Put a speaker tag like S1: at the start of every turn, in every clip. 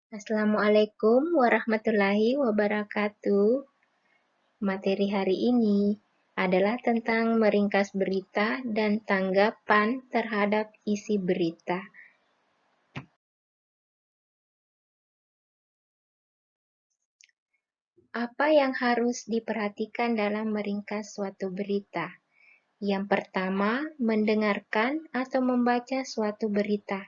S1: Assalamualaikum warahmatullahi wabarakatuh. Materi hari ini adalah tentang meringkas berita dan tanggapan terhadap isi berita. Apa yang harus diperhatikan dalam meringkas suatu berita? Yang pertama, mendengarkan atau membaca suatu berita.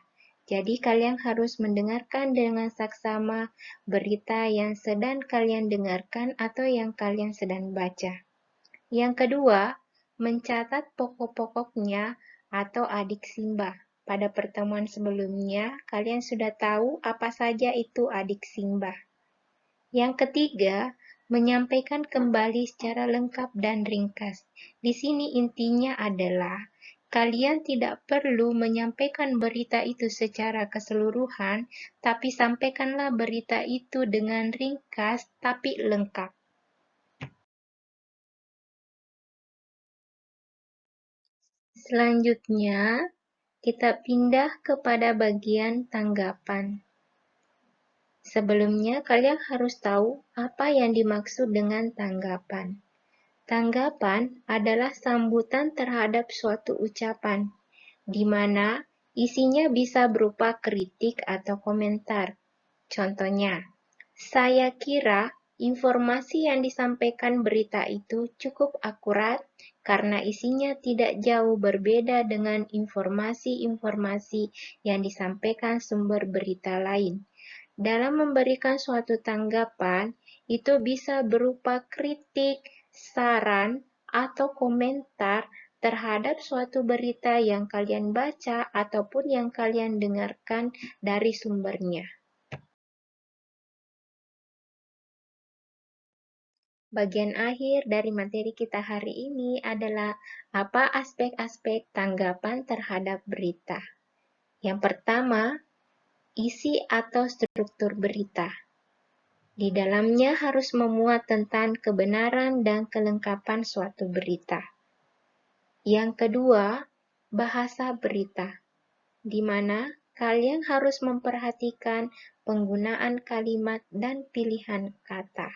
S1: Jadi kalian harus mendengarkan dengan saksama berita yang sedang kalian dengarkan atau yang kalian sedang baca. Yang kedua, mencatat pokok-pokoknya atau adik simbah. Pada pertemuan sebelumnya, kalian sudah tahu apa saja itu adik simbah. Yang ketiga, menyampaikan kembali secara lengkap dan ringkas. Di sini intinya adalah kalian tidak perlu menyampaikan berita itu secara keseluruhan, tapi sampaikanlah berita itu dengan ringkas tapi lengkap. Selanjutnya, kita pindah kepada bagian tanggapan. Sebelumnya, kalian harus tahu apa yang dimaksud dengan tanggapan. Tanggapan adalah sambutan terhadap suatu ucapan, di mana isinya bisa berupa kritik atau komentar. Contohnya, saya kira informasi yang disampaikan berita itu cukup akurat karena isinya tidak jauh berbeda dengan informasi-informasi yang disampaikan sumber berita lain. Dalam memberikan suatu tanggapan, itu bisa berupa kritik, saran, atau komentar terhadap suatu berita yang kalian baca ataupun yang kalian dengarkan dari sumbernya. Bagian akhir dari materi kita hari ini adalah apa aspek-aspek tanggapan terhadap berita. Yang pertama, isi atau struktur berita. Di dalamnya harus memuat tentang kebenaran dan kelengkapan suatu berita. Yang kedua, bahasa berita, di mana kalian harus memperhatikan penggunaan kalimat dan pilihan kata.